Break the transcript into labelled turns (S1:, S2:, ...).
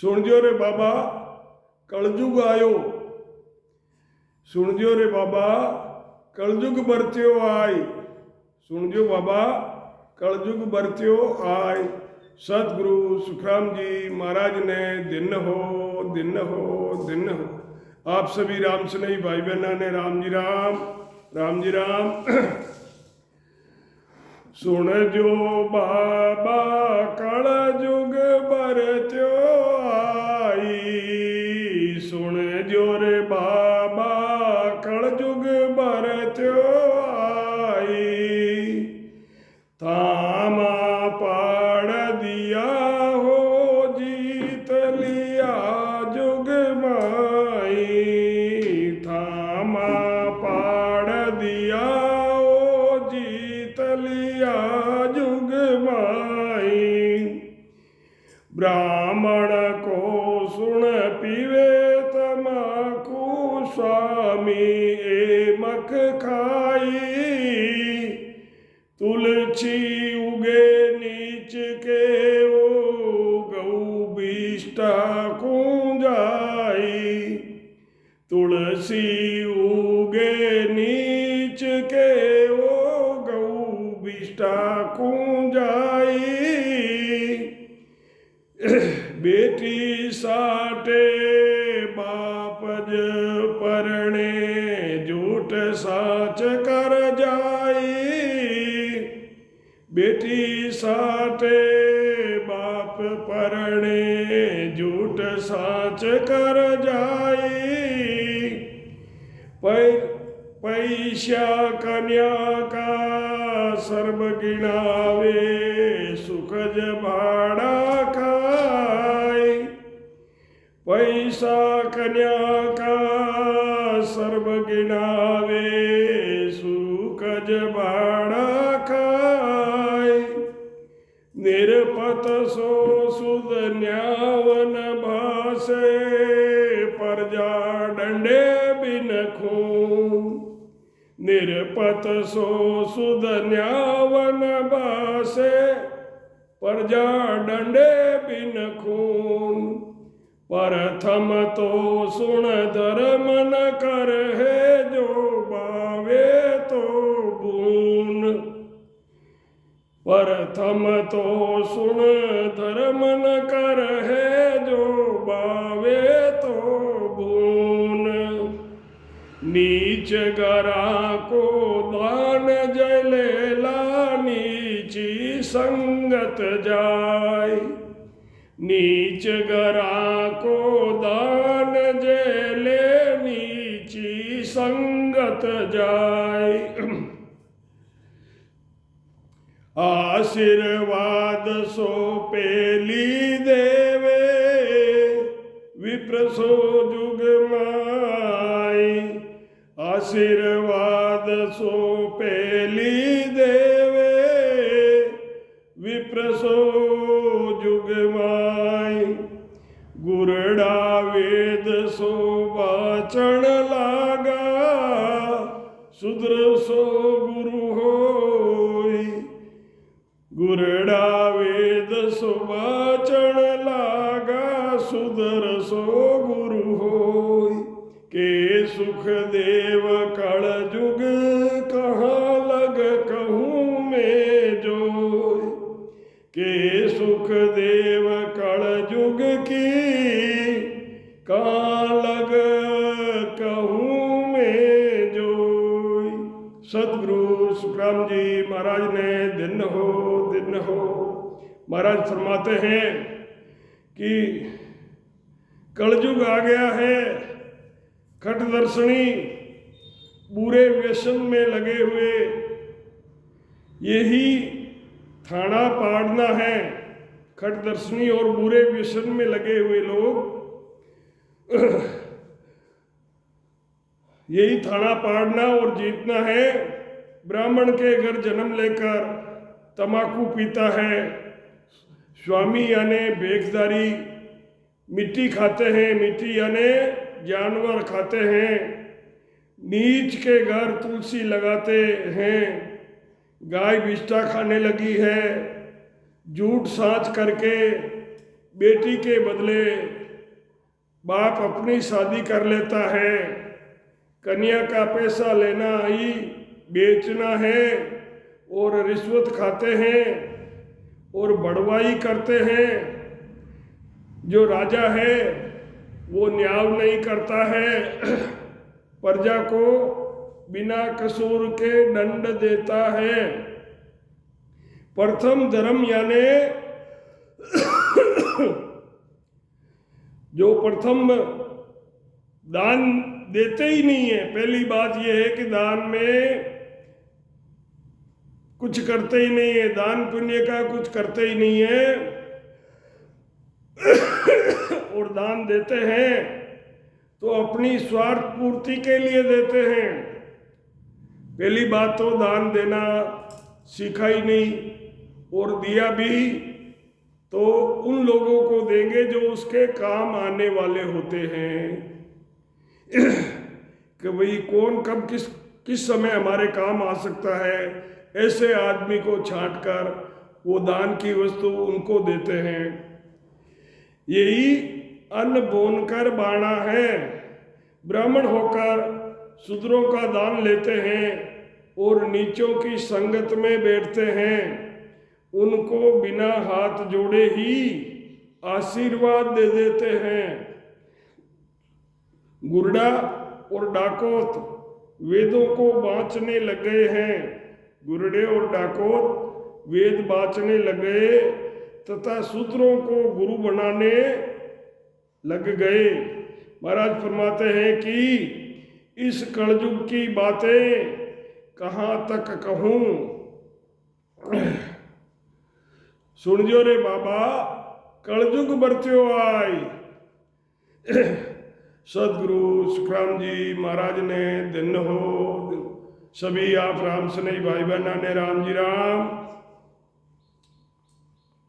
S1: सुणजो रे बाबा कलयुग आयो, सुणजो रे बाबा कलयुग बरत्यो आय, सुणजो बाबा कलयुग बरत्यो आय। सतगुरु सुखराम जी महाराज ने दिन हो दिन हो दिन हो। आप सभी राम स्नेही भाई बहना ने राम जी राम, राम जी राम। सुन जो बाबा कलयुग बरत्यो आई, सुन जो रे बाबा कलयुग बरत्यो आई। थामा पाड़ दिया हो जीत लिया जुग माई, थामा पाड़ दिया हो जीत लिया जुग माई। ब्राह्मण को सुन पीवे तमाकू स्वामी ए मख खाई, तुलसी उगे नीच के ओ गऊ बिष्टा कुंजाई, तुलसी उगे नीच के ओ गऊ बिष्टा कुंजाई। बेटी साटे बापज परणे झूठ साच कर जाई, बेटी साटे बाप परणे झूठ साच कर जाई। पैसा कन्या का सर्व गिनावे सुखज भाड़ा खाए, पैसा कन्या का सर्व गिनावे सुखज भाड़ा खाए। निरपत सो सुद न्यावन भासे, प्रजा डंडे बिन खून, निरपत सो सुद न्यावन भासे, प्रजा डंडे बिन खून। प्रथम तो सुन धर्म न कर है जो बावे तो बून, प्रथम तो सुन धर्म न कर है जो बावे तो बून। नीच गरा को दान जलेला नीची संगत जाय, नीच गरा को दान जले नीची संगत जाय। आशीर्वाद सो पेली देवे विप्र सो जुग माई, आशीर्वाद सो पेली देवे विप्र सो जुग माई। गुरडा वेद सो वाचन लागा शूद्र सो गुरु होई, गुरडा वेद सो वाचन लागा शूद्र सो गुरु होई। के सुख देव कल जुग कहाँ लग कहूँ मैं जोय, के सुख देव कल जुग की कहाँ लग कहूँ मैं जोय। सतगुरु सुखराम जी महाराज ने दिन हो दिन हो। महाराज फरमाते हैं कि कलयुग आ गया है, खटदर्शनी बुरे व्यसन में लगे हुए, यही थाना पाड़ना है। खटदर्शनी और बुरे व्यसन में लगे हुए लोग यही थाना पाड़ना और जीतना है। ब्राह्मण के घर जन्म लेकर तमाकू पीता है, स्वामी यानी बेखदारी, मिट्टी खाते हैं, मिट्टी यानी जानवर खाते हैं, नीच के घर तुलसी लगाते हैं, गाय बिष्टा खाने लगी है, झूठ साच करके बेटी के बदले बाप अपनी शादी कर लेता है, कन्या का पैसा लेना ही बेचना है और रिश्वत खाते हैं और बढ़वाई करते हैं। जो राजा है वो न्याय नहीं करता है, प्रजा को बिना कसूर के दंड देता है। प्रथम धर्म यानी जो प्रथम दान देते ही नहीं है। पहली बात यह है कि दान में कुछ करते ही नहीं है, दान पुण्य का कुछ करते ही नहीं है और दान देते हैं तो अपनी स्वार्थ पूर्ति के लिए देते हैं। पहली बात तो दान देना सीखा ही नहीं, और दिया भी तो उन लोगों को देंगे जो उसके काम आने वाले होते हैं कि भाई कौन कब किस समय हमारे काम आ सकता है, ऐसे आदमी को छांटकर वो दान की वस्तु उनको देते हैं। यही अन्न बोनकर बाणा है। ब्राह्मण होकर शूद्रों का दान लेते हैं और नीचों की संगत में बैठते हैं, उनको बिना हाथ जोड़े ही आशीर्वाद दे देते हैं। गुरडा और डाकोत वेदों को बाँचने लग गए हैं। गुरडे और डाकोत वेद बाँचने लग गए तथा शूद्रों को गुरु बनाने लग गए। महाराज फरमाते हैं कि इस कलयुग की बातें कहाँ तक कहूँ, सुनजो रे बाबा कलयुग बरत्यो आई। सदगुरु सुखराम जी महाराज ने दिन हो सभी आप राम सनई भाई बहना ने राम जी राम।